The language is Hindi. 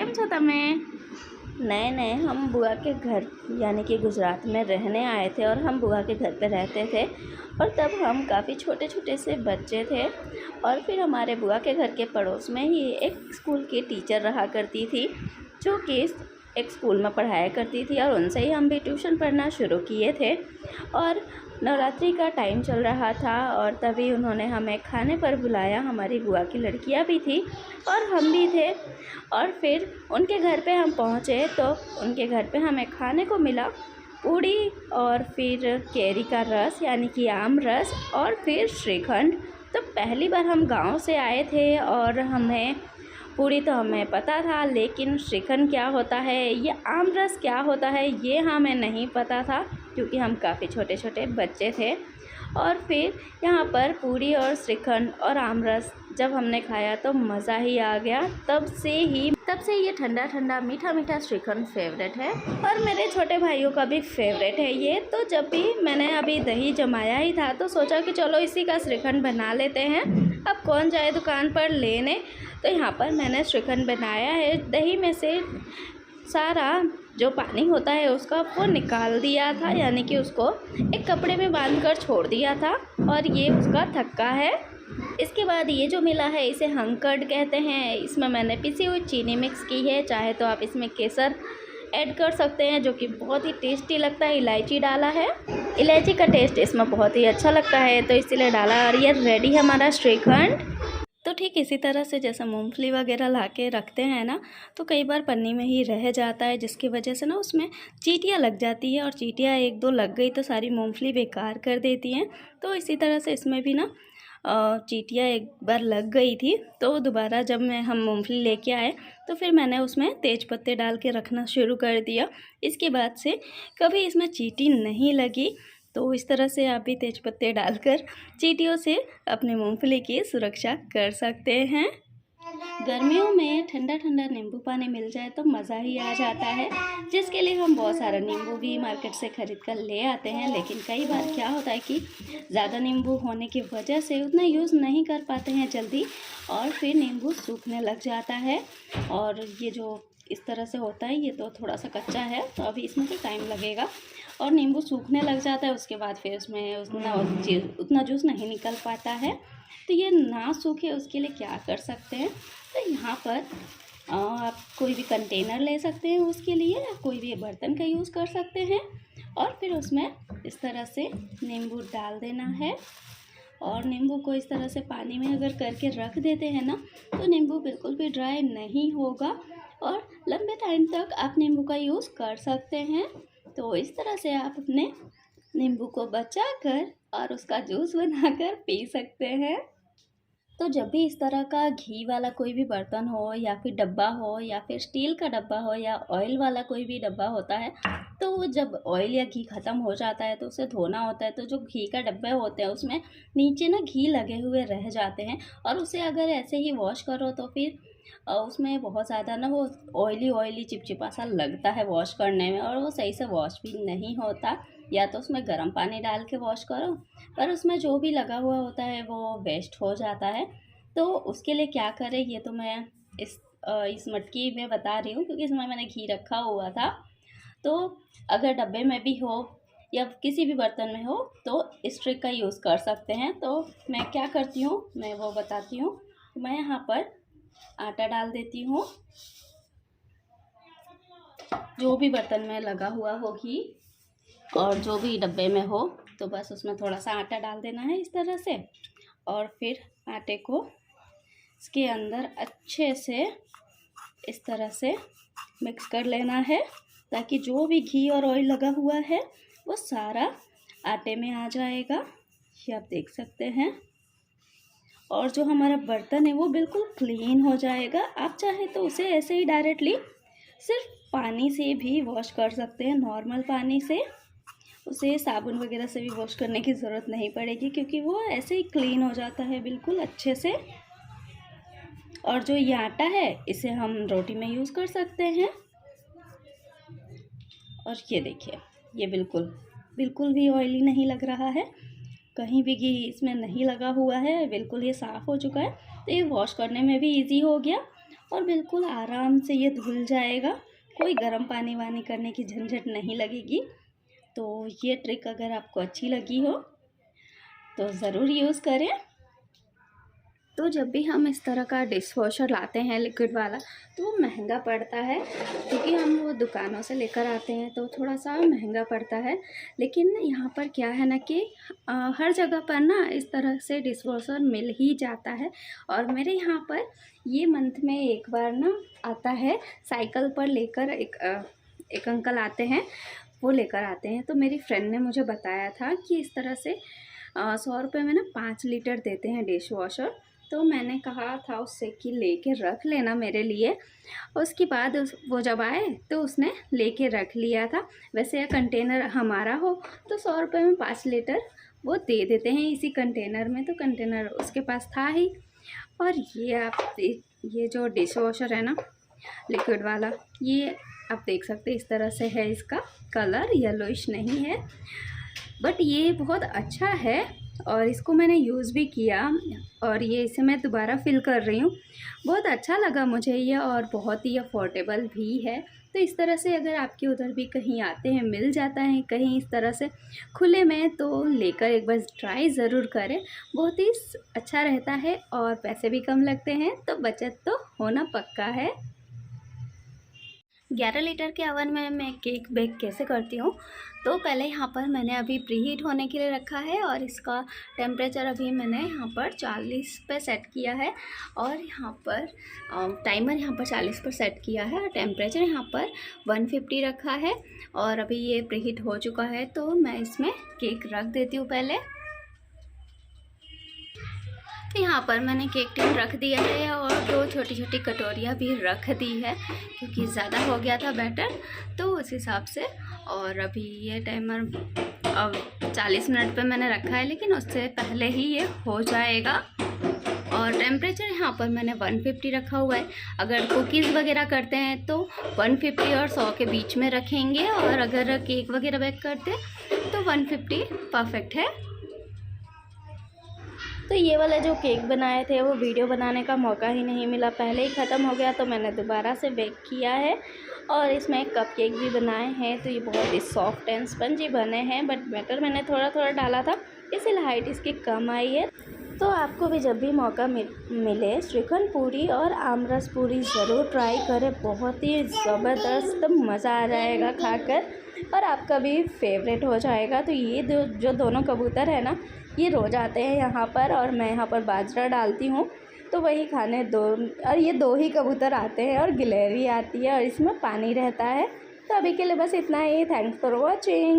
કેમ છો તમે? नए नए हम बुआ के घर यानी कि गुजरात में रहने आए थे और हम बुआ के घर पे रहते थे। और तब हम काफ़ी छोटे छोटे से बच्चे थे। और फिर हमारे बुआ के घर के पड़ोस में ही एक स्कूल की टीचर रहा करती थी, जो कि एक स्कूल में पढ़ाया करती थी, और उनसे ही हम भी ट्यूशन पढ़ना शुरू किए थे। और नवरात्रि का टाइम चल रहा था और तभी उन्होंने हमें खाने पर बुलाया। हमारी बुआ की लड़कियां भी थी और हम भी थे। और फिर उनके घर पे हम पहुँचे तो उनके घर पे हमें खाने को मिला पूड़ी और फिर केरी का रस यानी कि आम रस और फिर श्रीखंड। तो पहली बार हम गांव से आए थे और हमें पूड़ी तो हमें पता था, लेकिन श्रीखंड क्या होता है, ये आम रस क्या होता है, ये हमें नहीं पता था, क्योंकि हम काफ़ी छोटे छोटे बच्चे थे। और फिर यहाँ पर पूड़ी और श्रीखंड और आम रस जब हमने खाया तो मज़ा ही आ गया। तब से ये ठंडा ठंडा मीठा मीठा श्रीखंड फेवरेट है और मेरे छोटे भाइयों का भी फेवरेट है ये। तो जब भी मैंने अभी दही जमाया ही था तो सोचा कि चलो इसी का श्रीखंड बना लेते हैं, अब कौन जाए दुकान पर लेने। तो यहाँ पर मैंने श्रीखंड बनाया है। दही में से सारा जो पानी होता है उसका वो निकाल दिया था, यानी कि उसको एक कपड़े में बांधकर छोड़ दिया था, और ये उसका थक्का है। इसके बाद ये जो मिला है इसे हंकड़ कहते हैं। इसमें मैंने पिसी हुई चीनी मिक्स की है, चाहे तो आप इसमें केसर ऐड कर सकते हैं, जो कि बहुत ही टेस्टी लगता है। इलायची डाला है, इलायची का टेस्ट इसमें बहुत ही अच्छा लगता है, तो इसीलिए डाला। और ये रेडी है हमारा श्रीखंड। तो ठीक इसी तरह से जैसे मूंगफली वगैरह ला के रखते हैं ना, तो कई बार पन्नी में ही रह जाता है, जिसकी वजह से ना उसमें चींटियाँ लग जाती है, और चींटियाँ एक दो लग गई तो सारी मूंगफली बेकार कर देती हैं। तो इसी तरह से इसमें भी ना चींटियाँ एक बार लग गई थी। तो दोबारा जब हम मूंगफली लेके आए तो फिर मैंने उसमें तेज पत्ते डाल के रखना शुरू कर दिया। इसके बाद से कभी इसमें चींटी नहीं लगी। तो इस तरह से आप भी तेज पत्ते डालकर चींटियों से अपने मूंगफली की सुरक्षा कर सकते हैं। गर्मियों में ठंडा ठंडा नींबू पानी मिल जाए तो मज़ा ही आ जाता है, जिसके लिए हम बहुत सारा नींबू भी मार्केट से ख़रीद कर ले आते हैं। लेकिन कई बार क्या होता है कि ज़्यादा नींबू होने की वजह से उतना यूज़ नहीं कर पाते हैं जल्दी, और फिर नींबू सूखने लग जाता है। और ये जो इस तरह से होता है, ये तो थोड़ा सा कच्चा है, तो अभी इसमें तो टाइम लगेगा। और नींबू सूखने लग जाता है, उसके बाद फिर उसमें उतना जूस नहीं निकल पाता है। तो ये ना सूखे उसके लिए क्या कर सकते हैं, तो यहाँ पर आप कोई भी कंटेनर ले सकते हैं उसके लिए, या कोई भी बर्तन का यूज़ कर सकते हैं। और फिर उसमें इस तरह से नींबू डाल देना है, और नींबू को इस तरह से पानी में अगर करके रख देते हैं ना, तो नींबू बिल्कुल भी ड्राई नहीं होगा और लंबे टाइम तक आप नींबू का यूज़ कर सकते हैं। तो इस तरह से आप अपने नींबू को बचा कर और उसका जूस बनाकर पी सकते हैं। तो जब भी इस तरह का घी वाला कोई भी बर्तन हो, या फिर डब्बा हो, या फिर स्टील का डब्बा हो, या ऑयल वाला कोई भी डब्बा होता है, तो वो जब ऑयल या घी ख़त्म हो जाता है तो उसे धोना होता है। तो जो घी का डब्बे होते हैं उसमें नीचे ना घी लगे हुए रह जाते हैं, और उसे अगर ऐसे ही वॉश करो तो फिर उसमें बहुत ज़्यादा ना वो ऑयली चिपचिपा सा लगता है वॉश करने में, और वो सही से वॉश भी नहीं होता। या तो उसमें गर्म पानी डाल के वॉश करो, पर उसमें जो भी लगा हुआ होता है वो वेस्ट हो जाता है। तो उसके लिए क्या करें, ये तो मैं इस मटकी में बता रही हूँ, क्योंकि इसमें मैंने घी रखा हुआ था। तो अगर डब्बे में भी हो या किसी भी बर्तन में हो तो इस ट्रिक का यूज़ कर सकते हैं। तो मैं क्या करती हूँ मैं वो बताती हूँ। मैं यहाँ पर आटा डाल देती हूँ, जो भी बर्तन में लगा हुआ हो घी, और जो भी डब्बे में हो, तो बस उसमें थोड़ा सा आटा डाल देना है इस तरह से। और फिर आटे को इसके अंदर अच्छे से इस तरह से मिक्स कर लेना है, ताकि जो भी घी और ऑयल लगा हुआ है वो सारा आटे में आ जाएगा। ये आप देख सकते हैं। और जो हमारा बर्तन है वो बिल्कुल क्लीन हो जाएगा। आप चाहे तो उसे ऐसे ही डायरेक्टली सिर्फ पानी से भी वॉश कर सकते हैं, नॉर्मल पानी से। उसे साबुन वगैरह से भी वॉश करने की ज़रूरत नहीं पड़ेगी, क्योंकि वो ऐसे ही क्लीन हो जाता है बिल्कुल अच्छे से। और जो ये आटा है इसे हम रोटी में यूज़ कर सकते हैं। और ये देखिए, ये बिल्कुल भी ऑयली नहीं लग रहा है, कहीं भी घी इसमें नहीं लगा हुआ है, बिल्कुल ये साफ़ हो चुका है। तो ये वॉश करने में भी इजी हो गया, और बिल्कुल आराम से ये धुल जाएगा। कोई गर्म पानी वानी करने की झंझट नहीं लगेगी। तो ये ट्रिक अगर आपको अच्छी लगी हो तो ज़रूर यूज़ करें। तो जब भी हम इस तरह का डिश वॉशर लाते हैं लिक्विड वाला, तो वो महंगा पड़ता है, क्योंकि हम वो दुकानों से लेकर आते हैं तो थोड़ा सा महंगा पड़ता है। लेकिन यहाँ पर क्या है ना कि हर जगह पर ना इस तरह से डिश वॉशर मिल ही जाता है। और मेरे यहाँ पर ये मंथ में एक बार ना आता है, साइकिल पर लेकर एक अंकल आते हैं, वो लेकर आते हैं। तो मेरी फ्रेंड ने मुझे बताया था कि इस तरह से 100 रुपये में ना 5 लीटर देते हैं डिश वॉशर। तो मैंने कहा था उससे कि लेके रख लेना मेरे लिए। उसके बाद वो जब आए तो उसने लेके रख लिया था। वैसे यह कंटेनर हमारा हो तो 100 रुपये में 5 लीटर वो दे देते हैं इसी कंटेनर में, तो कंटेनर उसके पास था ही। और ये जो डिश वॉशर है ना लिक्विड वाला, ये आप देख सकते हैं इस तरह से है। इसका कलर येलोइश नहीं है, बट ये बहुत अच्छा है और इसको मैंने यूज़ भी किया। और ये इसे मैं दोबारा फिल कर रही हूँ। बहुत अच्छा लगा मुझे ये, और बहुत ही अफोर्डेबल भी है। तो इस तरह से अगर आपके उधर भी कहीं आते हैं, मिल जाता है कहीं इस तरह से खुले में, तो लेकर एक बार ट्राई ज़रूर करें। बहुत ही अच्छा रहता है और पैसे भी कम लगते हैं, तो बचत तो होना पक्का है। 11 लीटर के ओवन में मैं केक बेक कैसे करती हूँ, तो पहले यहाँ पर मैंने अभी प्रीहीट होने के लिए रखा है और इसका टेम्परेचर अभी मैंने यहाँ पर 40 पे सेट किया है। और यहाँ पर टाइमर यहाँ पर 40 पर सेट किया है और टेम्परेचर यहाँ पर 150 रखा है। और अभी ये प्रीहीट हो चुका है, तो मैं इसमें केक रख देती हूँ पहले। यहाँ पर मैंने केक टिन रख दिया है और 2 छोटी छोटी कटोरियाँ भी रख दी है, क्योंकि ज़्यादा हो गया था बैटर, तो उस हिसाब से। और अभी ये टाइमर अब 40 मिनट पे मैंने रखा है, लेकिन उससे पहले ही ये हो जाएगा। और टेम्परेचर यहाँ पर मैंने 150 रखा हुआ है। अगर कुकीज़ वगैरह करते हैं तो 150 और 100 के बीच में रखेंगे, और अगर केक वगैरह बेक करते हैं तो 150 परफेक्ट है। तो ये वाला जो केक बनाए थे वो वीडियो बनाने का मौका ही नहीं मिला, पहले ही ख़त्म हो गया, तो मैंने दोबारा से बेक किया है। और इसमें कप केक भी बनाए हैं, तो ये बहुत ही सॉफ्ट एंड स्पंजी बने हैं। बट बैटर मैंने थोड़ा थोड़ा डाला था, इसलिए हाइट इसकी कम आई है। तो आपको भी जब भी मौका मिले श्रीखंड पूरी और आमरस पूरी ज़रूर ट्राई करें। बहुत ही ज़बरदस्त मज़ा आ जाएगा खाकर, और आपका भी फेवरेट हो जाएगा। तो ये जो दोनों कबूतर है ना, ये रोज़ आते हैं यहाँ पर, और मैं यहाँ पर बाजरा डालती हूँ तो वही खाने और ये 2 ही कबूतर आते हैं और गिलहरी आती है और इसमें पानी रहता है। तो अभी के लिए बस इतना ही। Thanks for watching.